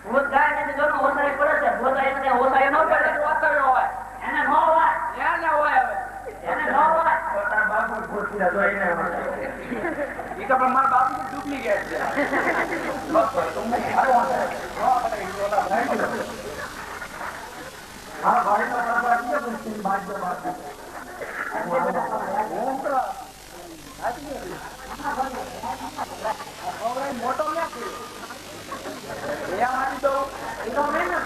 ભૂત ગાય ને જો ઓસાઈ પડે છે ભૂત એને ઓસાઈ ન પડે ઓસાયો હોય એને ન હોય એને હોય હવે એને ન હોય તારા બાપુ ભૂત થી તો એને ઈ તો પણ મારા બાપુ ડુપ્લિકેટ છે બસ તમને સારો વાંધો હા ભાઈ તો બરાબર છે પણ બાદ જો વાત મોટો નથી તો એનો મેં ના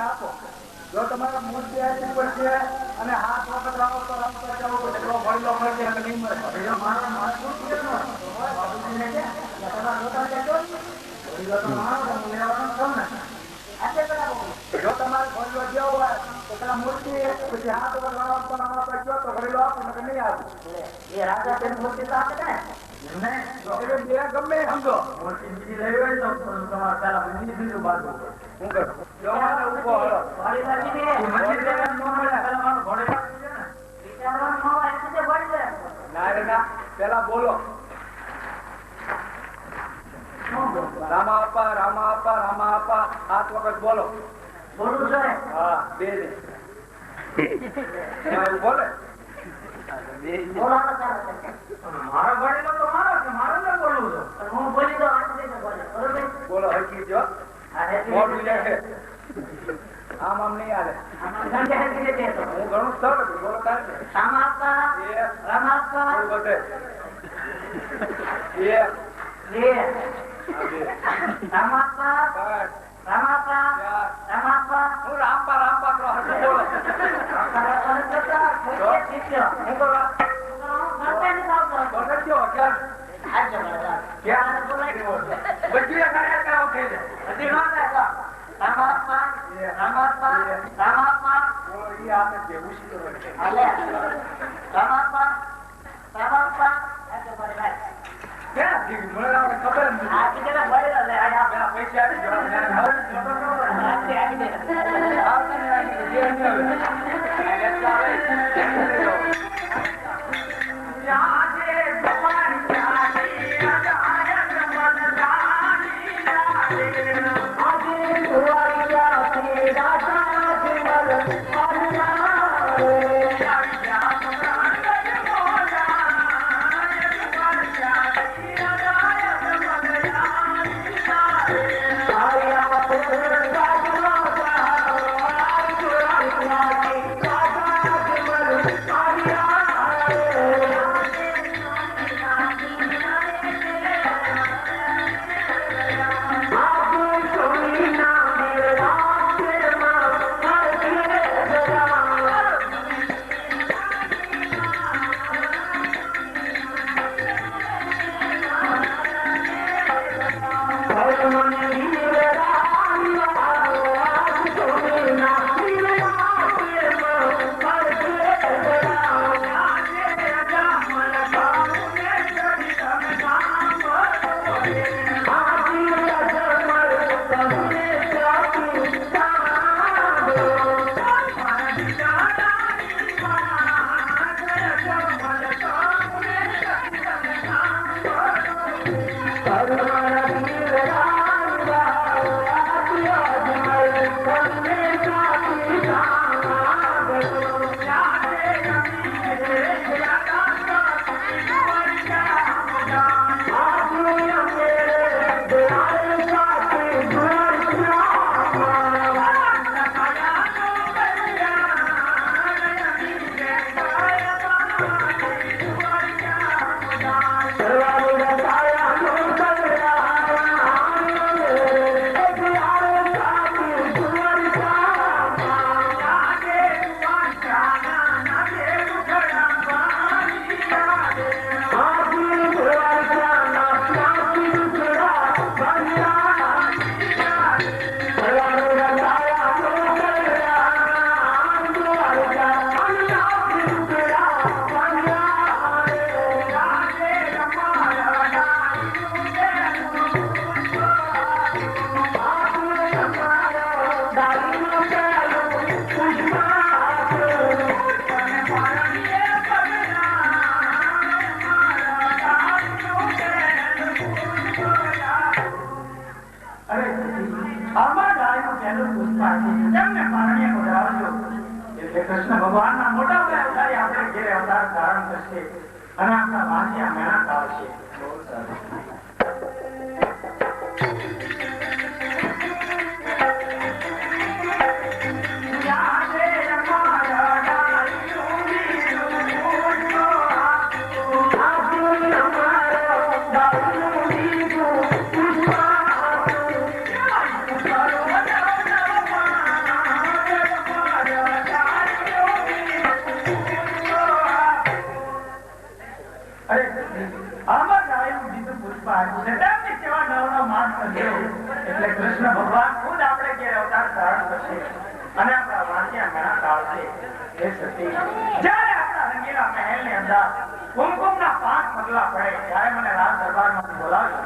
આપો જો તમારા મૂર્તિ આવી પડશે અને હાથ વખત રાવો તો રાવતા જાવ તો ભણલો મળશે અને નહીં મળે મારા માણસ બાબુજીને કે તમારા લોટા જતો જો તમારે ભણલો જેવો હોય તો પેલા મૂર્તિ પછી હાથ વખત રાવતા જો તો ભણલો આપું નહીં આપું એ રાજા તેની મૂર્તિ તો આપે ને ગમે સમજો મૂર્તિ બીજી લઈ હોય તો તમારે પેલા બીજું બાજુ હું કરું પેલા બોલો રામા આપા રામા આપા રામા આપા 7 વખત બોલો બોલું છે હા બે બોલે મારો વડીલો તો મારો છે મારો ને બોલું છું હું બોલી તો બોલો હકી જો મોટું છે આમ નહીં હાલે હું ઘણું સરળ બોલો કાઢે રામાપા રામાપા બધે રામાપા રામાપા રામાપા હું રામપા રામપા કરો હશે બોલો હું બોલો પહેલું પુષ્પાજી તમને પારણીય પધરાવજો એટલે કૃષ્ણ ભગવાનના મોટા મોટા અવતારી આપણે ઘેરે અવતાર ધારણ કરશે અને આપણા વાંસિયા મેણા કાઢશે. બહુ સારું. એટલે કૃષ્ણ ભગવાન ખુદ આપણે ઘેર અવતાર ધારણ કરશે અને આપણા વાંસિયા મેણા કાઢશે. એ સતી જ્યારે આપણા રંગીલા મહેલની અંદર કુમકુમના 5 પગલા પડે ત્યારે મને રાજ દરબારમાં બોલાવજો.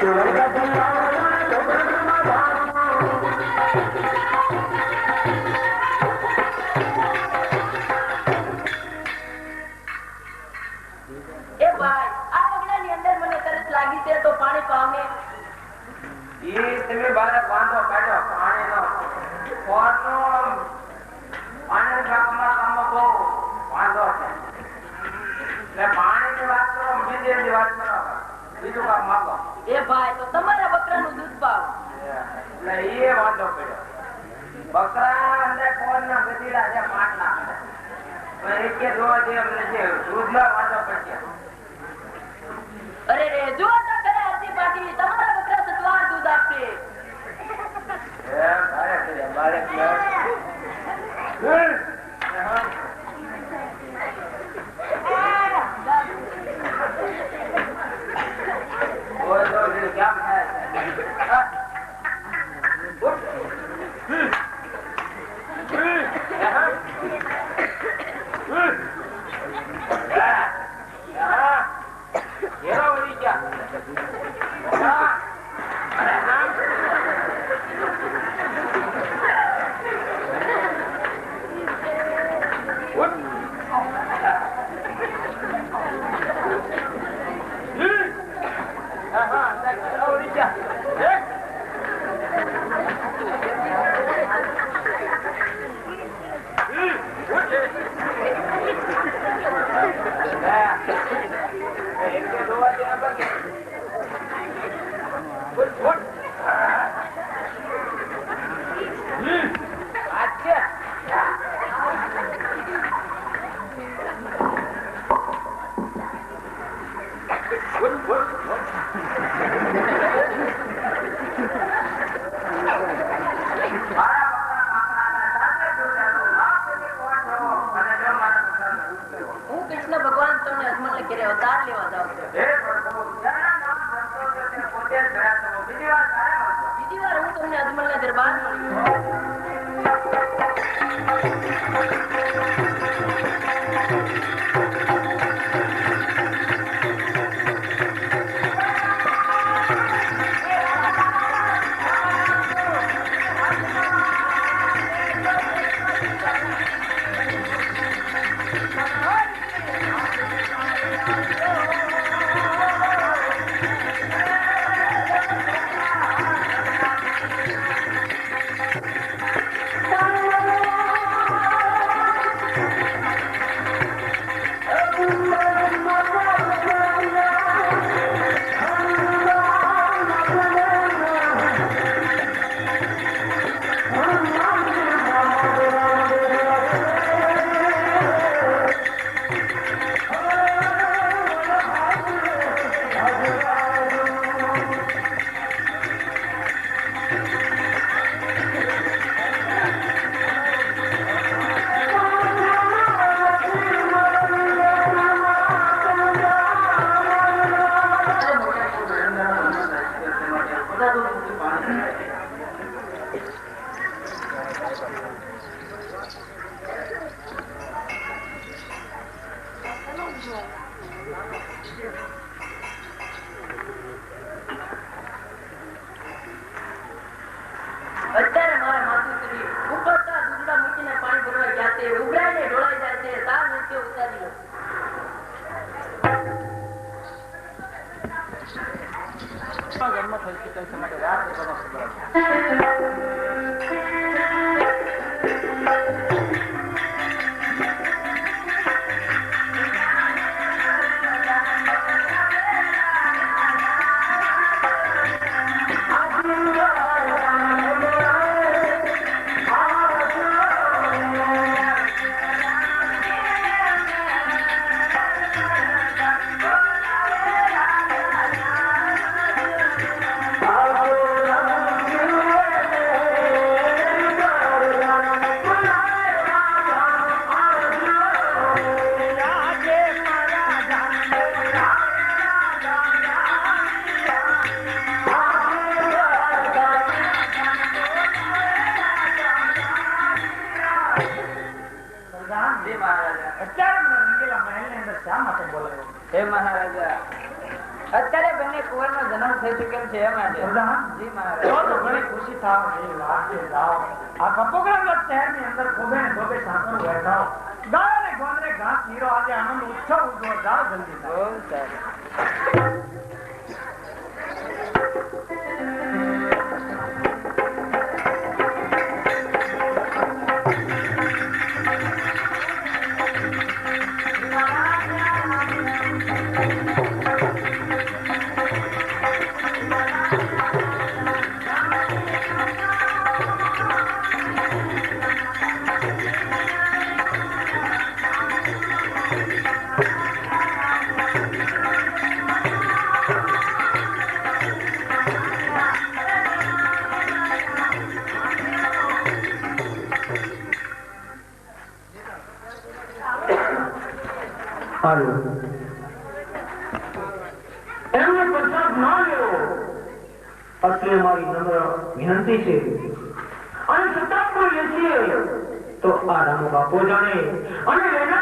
Thank you. ઈ તમે બારે બાંધો કાઢો પાણીનો ફોરનો પાણી કામમાં બહુ વાંધો છે. એટલે પાણીની વાત કરો, બીજી વાત કરો, બીજું કામ માંગો. એ ભાઈ તો તમારા બકરાનું દૂધ પાવ. એટલે એ વાંધો પડ્યો. બકરા અંદર કોણ ના ગધેડા છે, પાંચ ના એક કે જોવા જે અમને છે દૂધ ના વાંધો પડશે. અરે રે જો તો કરે હતી પાટી તમારા બકરા સતવાર દૂધ આપે. અત્યારે મારા માતુશ્રી ઉપરતા દૂધડા મૂકીને પાણી ભરવા ગયા છે, ઉભરાઈને ઢોળાઈ જાય છે, તાર નીચે ઉતારી લો. જન્મ થઈ શકે છે માટે રાત અત્યારે બંને કુંવરનો જન્મ થઈ ચૂકેલ છે એ માટે જી મહારાજ ઘણી ખુશી થાવ આ કપોગરા શહેરની અંદર ખોબે ને ખોબે સાંકળ બેઠાઓ ગાય ને ગોંદરે ઘાસ નીરો આજે આનંદ ઉત્સવ ઉજવો જાઓ જલ્દી બહુ સારું. હાલો એમને પ્રસાદ ના લેવો એટલે મારી નમ્ર વિનંતી છે અને છતાં પણ લેશીએ તો આ રામો બાપો જાણે અને એના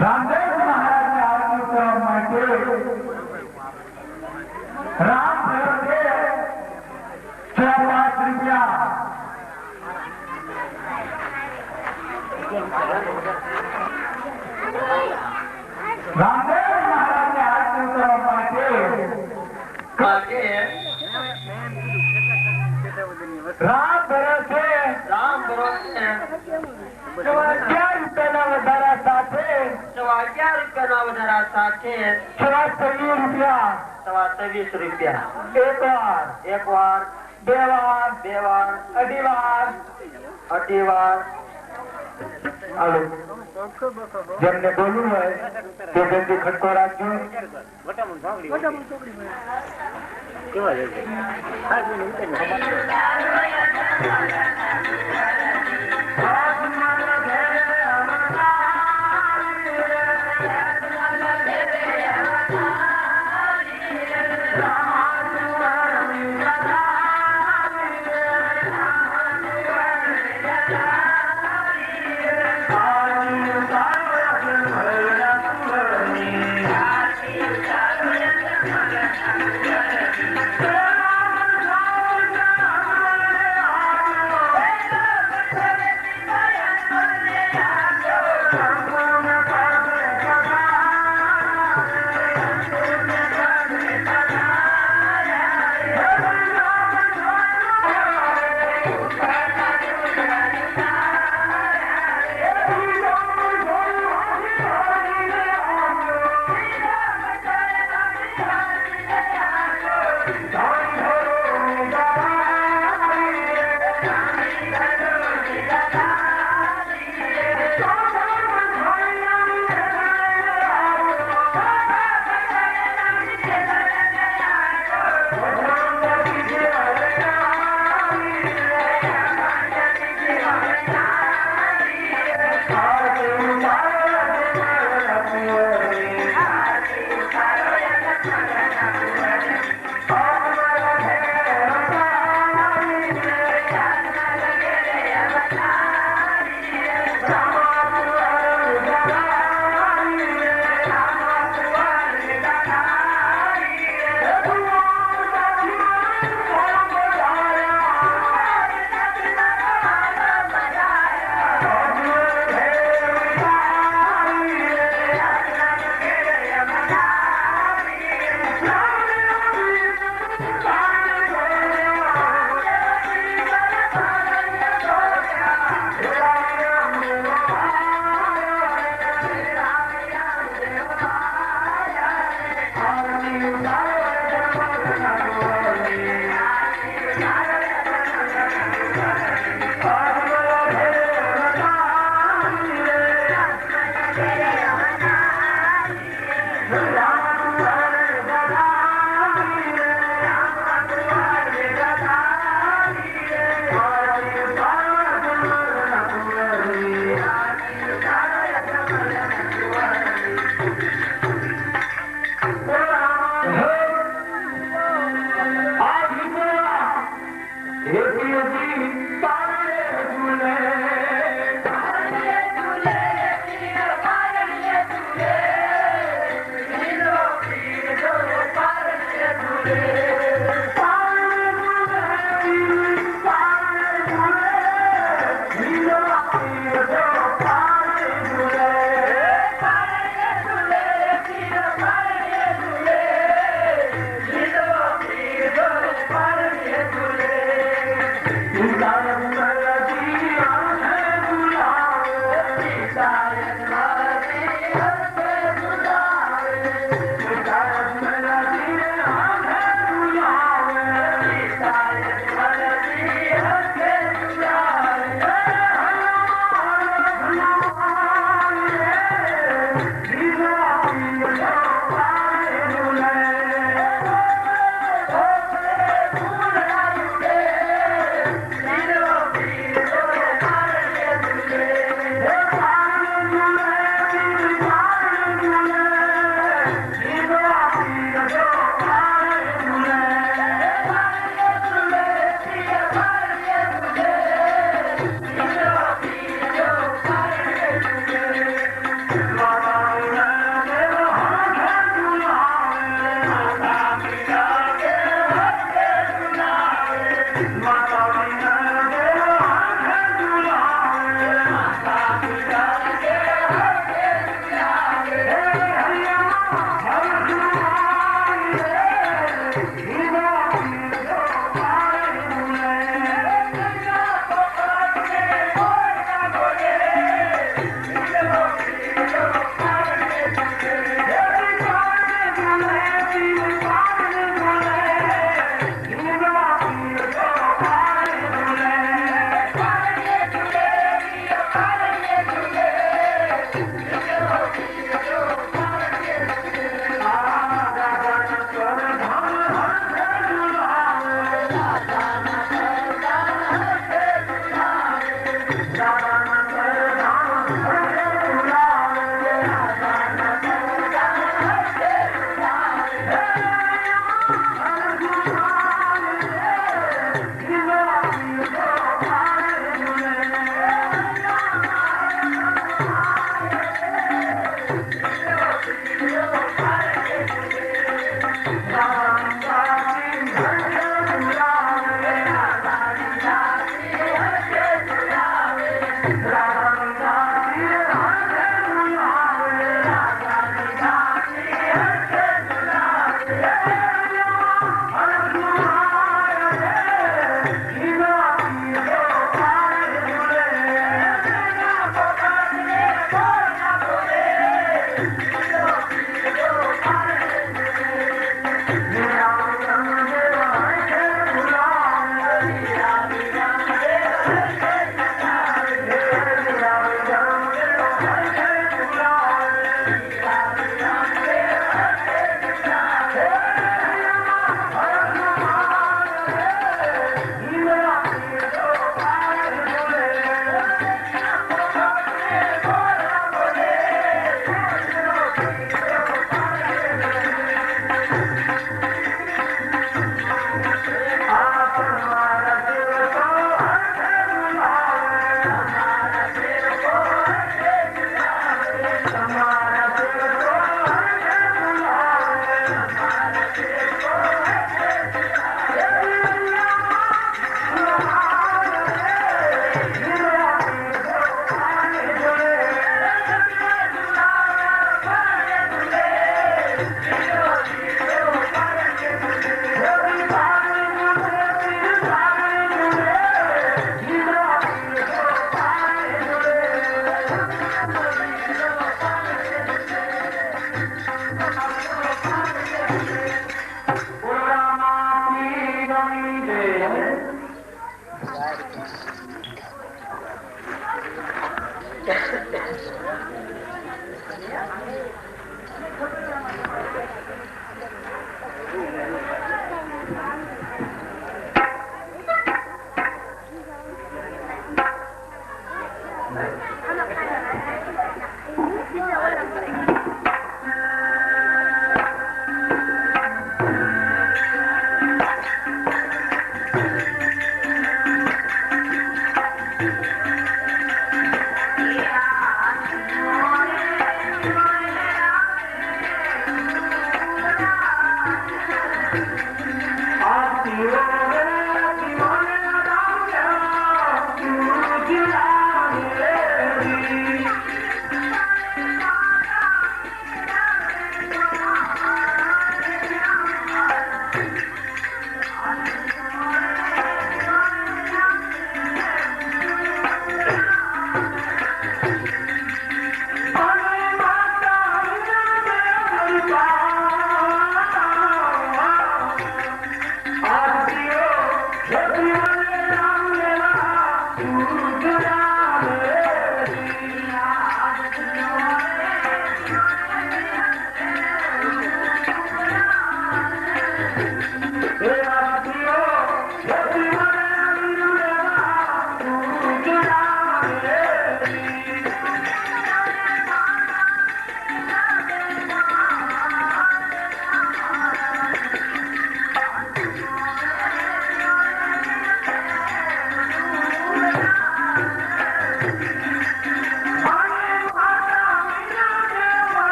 રામદેવ મહારાજને આરતી કરવા માટે રામ થયો છે 5 રૂપિયા. રામદેવ મહારાજને આરતી કરવા માટે રામ ભરોસે ₹11 વધારા સાથે 27 રૂપિયા. એક વાર, બે વાર, અઢી વાર. હાલો, જેમને બોલવું હોય તે જલ્દી ખટકો રાખજો. Yeah.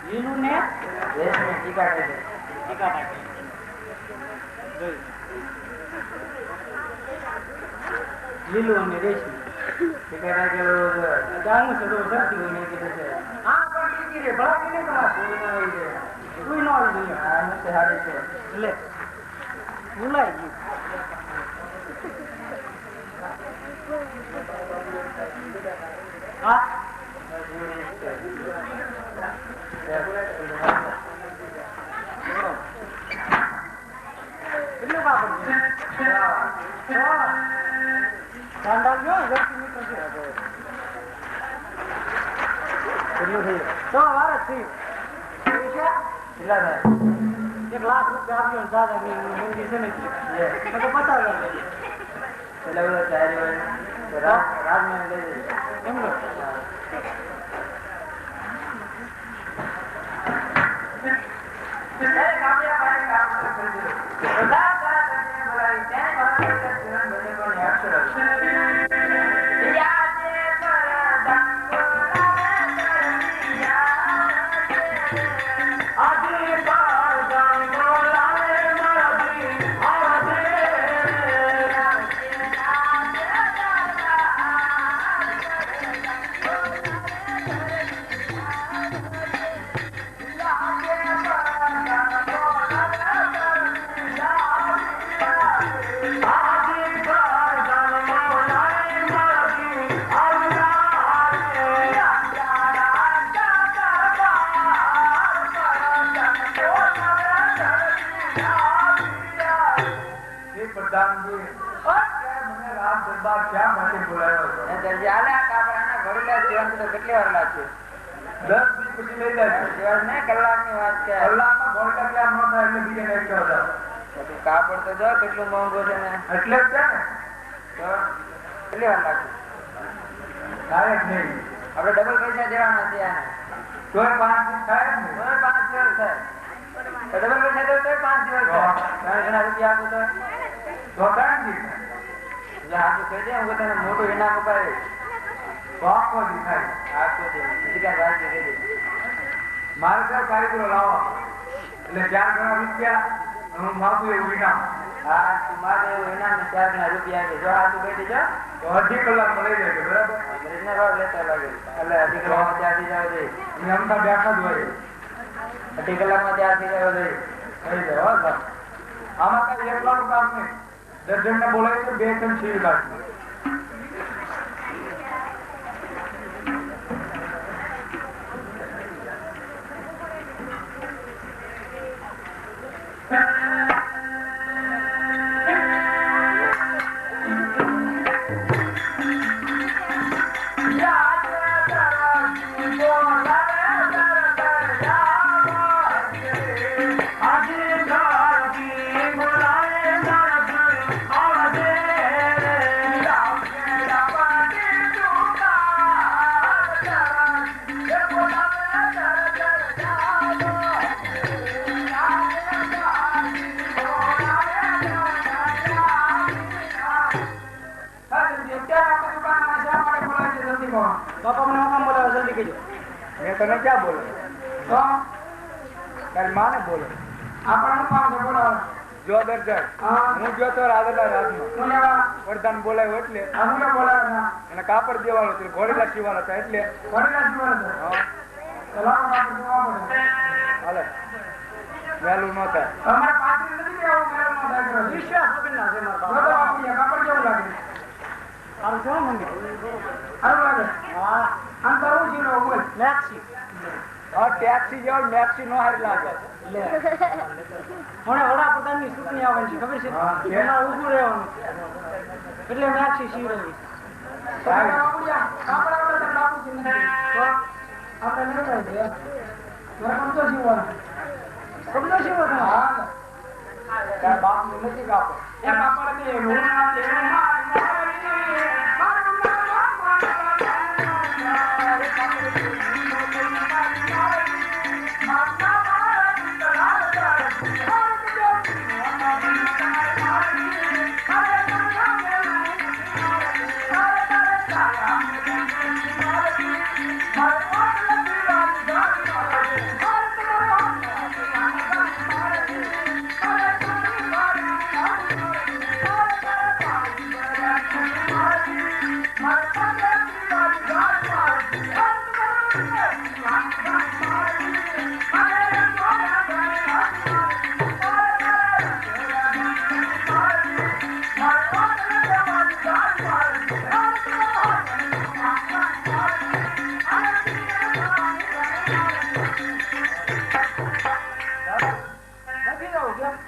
લીલું ને રેશમી ટીકા છે ટીકા ટાકી જોઈ લીલું અને રેશમી ટીકા ટાકેલું ગામું છે તો ધરતી હોય ને કીધું છે હા પણ ટીકી રે ભલા કે તમાર કોઈ ન આવી છે કોઈ ન આવી જોઈએ આ નસે હાડી છે એટલે ભૂલાઈ ગયું હા કેટલું કાપડ છે સાંડાલ જો 10 મીટર છે કેટલું થયું 100 વાર જ થયું કેટલા થાય 1 લાખ રૂપિયા આપ્યો ને દાદા મંદી છે ને તો 50,000 પેલા બધા ચારી હોય તો રાજમાં લઈ જઈએ એમનો કેટલી વાર લાગશે 10 પછી લઈ જાય કલાકની વાત છે કલાકમાં ગોળ કલાક નો થાય એટલે બીજે કઈ કહો કાપડ તો જો કેટલું મોંઘું છે ને એટલે જ છે ને તો કેટલી વાર લાગશે થાય જ નહીં આપણે ડબલ પૈસા દેવાના છે આને તોય 5 દિવસ થાય ને તોય 5 દિવસ થાય તો ડબલ પૈસા દો તોય 5 દિવસ થાય ઘણા રૂપિયા આપું તો 3 દિવસ એટલે હાથું કહી દે હું તને મોટું ઇનામ અપાવીશ આખો દી થાય આખો દે બીજી કાંઈ વાત નહીં કહી દે મારે સર કારીગરો લાવો એટલે 4 ગણા રૂપિયા હું માગું એવું ઇનામ હા તું મારે એવું ઇનામ ને 4 ગણા રૂપિયા આપે જો હાથું કહી દેજો તો અડધી કલાકમાં લઈ જાય બરાબર બ્રિજના ભાવ લેતા લાગે એટલે અઢી કલાકમાં ત્યાંથી જાવ જોઈએ અને અમદાવાદ બેઠા જ હોય અઢી કલાકમાં ત્યાંથી જાવ જોઈએ થઈ જાય હો સર આમાં કઈ એકલાનું કામ નહીં 10 જણને બોલાય તો 2 જણ સીવી કાઢશે બાપા મને કામ બોલાવે જલ્દી કહેજો મેં તને ક્યાં બોલો તો તારી માને બોલો આપણને કામ છે બોલાવે જો દરજન હા હું જો તો રાજના રાજમાં શું લેવા વરદાન બોલાયો એટલે અમને બોલાવે ના એને કાપડ દેવાનો હતો ઘોડેલા સીવાના હતા એટલે વડીલા જીવન છે હા ચલાવો આપણે જોવા પડે હાલે વહેલું ન થાય અમારે પાછળ નથી કે આવું મેળ નો થાય વિશ્વાસ વગરના છે મારા બાપા બાપુ કાપડ કેવું લાગે આમ જો મંદિર સારું લાગે હા આમ તો હું જીરો બોલ મેક્સી હા ટેક્સી જેવો મેક્સી નો હારી લાગે લે મને વડાપ્રધાનની ચૂંટણી આવવાની છે ખબર છે હા, કે? એમાં ઊભું રહેવાનું એટલે મેક્સી સીવડાવી સારું. કાપડ આપણે તો બાપુજી નથી તો આપણે નહીં થાય છે મારે કબજો સીવવાનો કબજો સીવો તમે હા તારા બાપનું નથી કાપડ એ કાપડ ને રોણા તે મારી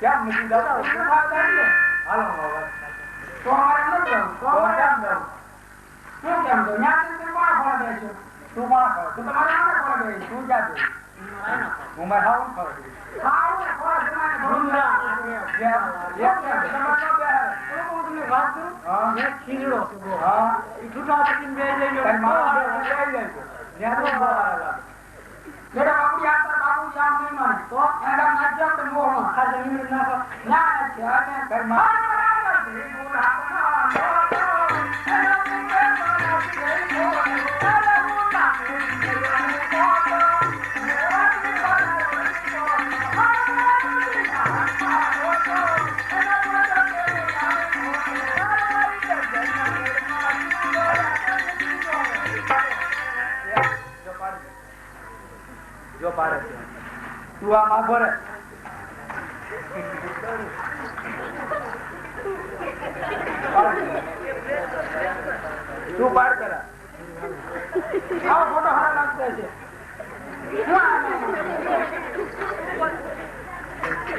કેમ મૂકી દઉં હાલો હવે તો અમારે ન જવું તો કેમ દઉં શું કેમ તો ન્યા તમે કોણ ફળ દે છો તું કોણ ખબર તો તમારે આને ફળ દે તું ક્યાં દે હું મારે ખાવું ખબર આવું ને ફળ તમારે ભૂંડા તમારે તમને વાત કરું મેં ખીજડો છું હા એ છૂટા પકડીને બે લઈ લો તારી મારા લઈ જાય છે ત્યાં તો બેટા બાપુ યાદ કર બાપુ જામ નહીં માને તો એના ગામ નાચ જાવ તો મોહમાં ખાલી નિમિત્ત નાખો ના છે અને તારી માં જો પાડે છે તું આ માગો રે તું પાડ કરા આવો ફોટો હારા લાગતો છે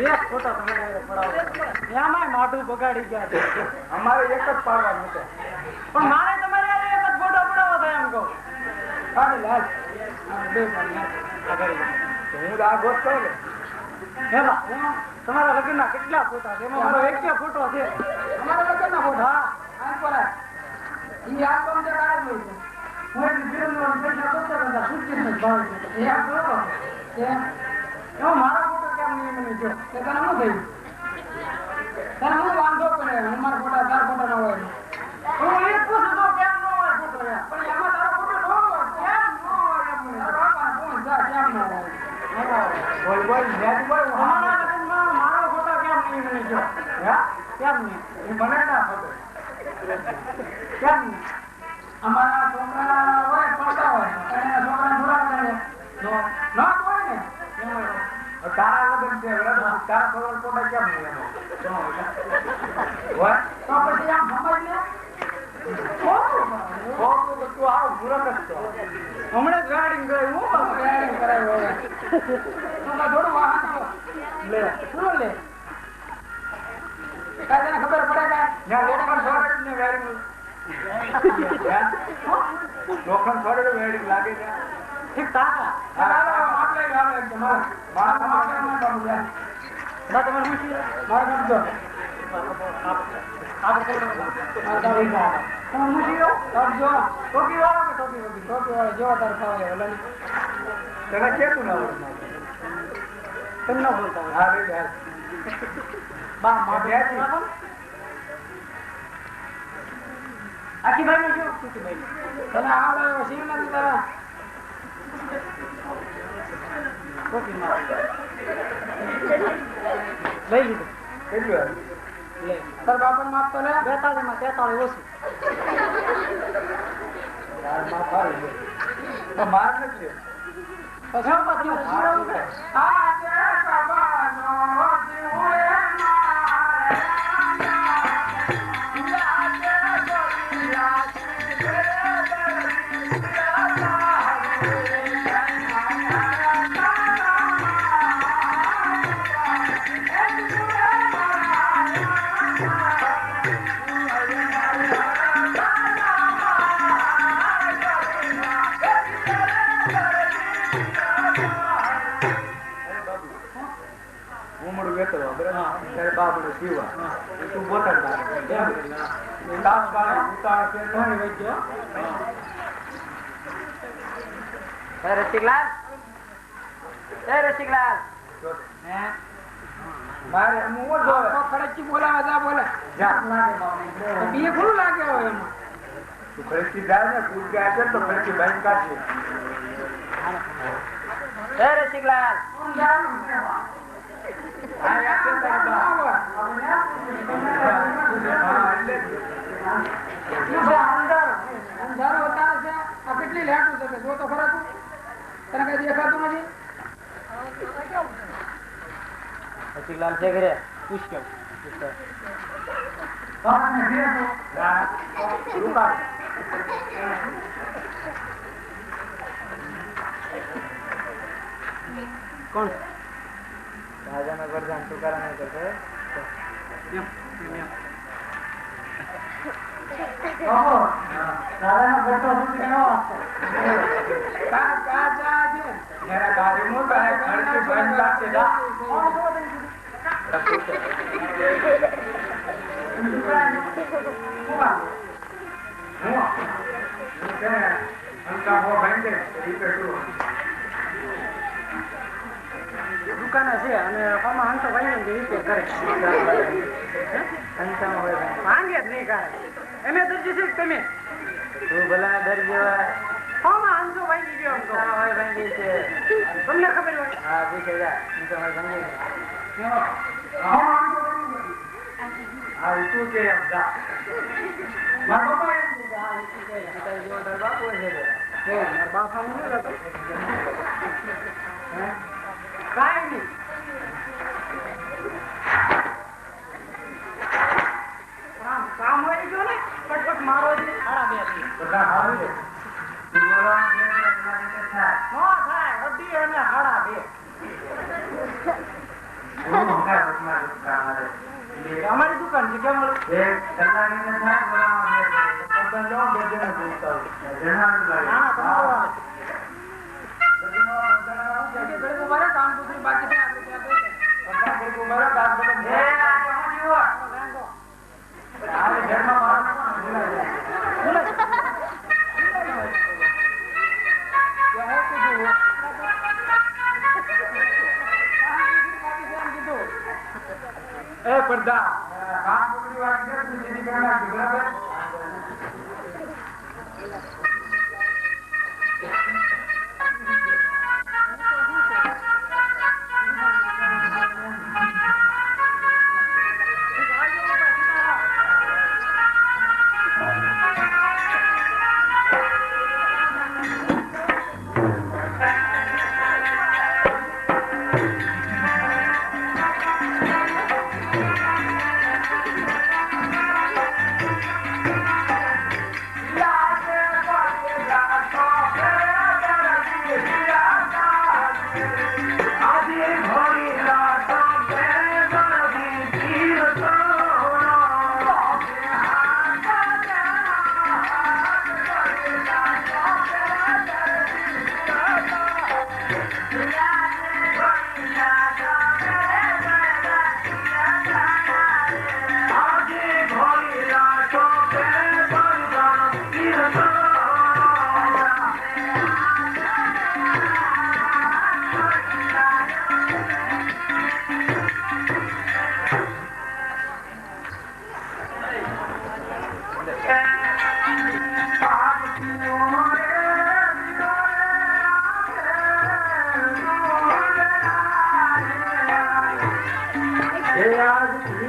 એક ફોટો તમારે પડાવો એમાં માથું બગાડી ગયા છે અમારે એક જ પાડવાનું છે પણ મારે તમારે એક જ ફોટો પડાવો થાય એમ કહો અરે લાલ બે હું આ ગોત કરું ને તમારા લગ્નના કેટલા ફોટા છે એમાં મારો એક ફોટો છે અમારા લગ્નના ફોટા હા આ પર ઈ આલ્બમ જે કાઢ લો છે હું એક ફિલ્મનો પૈસા દોસ્તો બધા સૂચિત ભાવ છે એ આ ફોટો છે એમાં મારા ફોટો કેમ નહીં મને જો કે તને શું થયું તને હું વાંધો પડે અમારા ફોટા તારા ફોટા ના હોય હું એ પૂછું તો કેમ ન હોય ફોટો યાર પણ એમાં તારો ફોટો ન હોય કેમ ન હોય એમ તારા બાપા કોણ જા કેમ ન હોય બોલ બોલ મેં બોલ અમારા લગ્નમાં મારો ફોટો કેમ નહીં મને જો હે કેમ નહીં એ મને ના ખબર કેમ નહીં અમારા છોકરા હોય પડતા હોય અને છોકરાને થોડા કરે નો ના હોય ને તારા લગન છે બરાબર તારા ખબર પોતા કેમ નહીં એનો હોય તો પછી આમ સમજ લે તું આવ મૂરખ જ છો હમણાં જ ગાડી ગઈ હું ગાડી કરાવ્યો હવે થોડું વાહન લે શું લે કાઈ તને ખબર પડે ત્યાં લોખંડ છોડે ને વેરિંગ લોખંડ છોડે વેરિંગ લાગે છે ઠીક તાકા આપણે ગાવે તમારે મારા ના કામ લે બા તમારે શું છે મારા કામ તો ટોપી વાળો જેવા તાર ખાવા તને કેતું ના હોય તમે ન બોલતા હોય હા રે યાર બા આખી ભાઈ શું તને આવડે એવો સીમ નથી તારા ટોપી લઈ લીધું કેટલું લે તાર બાપા માપ તો લે 42 માં 43 ઓછું યાર માં ફાડી તો માર નથી પછી પાછું સુરાવું કે આ તે બાબાનો જીવડે ત્યારે બાપડે સીવા તું બોતર તાપ બારે ઉતાર કે ધોની વઈ ગયો રસિકલાલ મારે હું જોવે ખડકી બોલાવા જા બોલે જા બી ફૂલ લાગે હોય એમાં તું ખરીદી જાય ને તું ગયા છે તો ખરીદી બેંક કાઢશે રસિકલાલ આ યાદ છે તારા બા અંધારો બતાવે છે આ કેટલી લેટું છે જો તો ખરા તું તને કઈ દેખાતું નથી રસિકલાલ છે ઘરે પૂછ કે કોણ રાજાના પ્રધાન તુકારામ ને કહે દુકાન છે અને ફામાં હંસો ભાઈ રીતે કરે માંગે જ નહીં કરે એમે દરજી છે તમે તું ભલા દરજી હોય ફામાં હંસો ભાઈ ગયો હોય ભાઈ છે તમને ખબર હોય હા પૂછે જા હંસો ભાઈ ભાઈ હા તું કે જા મારો બાપા એમ કે આ તું કે તારી જેવો તાર બાપુ છે હે મારા બાપા નું નતો હે કાઈ નહીં કામ હોય ગયો ને પટપટ મારો છે સારા બે બધા હારું છે બોલવા કે થાય નો થાય અડી અને હાડા બે અમારી દુકાન છે કેમ મળે એક કલાકની ને થાય બોલવા બે જણ બોલતા હા તમારો કામ દૂસરી બાકી છે આપણે ત્યાં કામ પડદા કામ પૂરી વાત કરે તું જેની કરવા બરાબર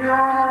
Yeah.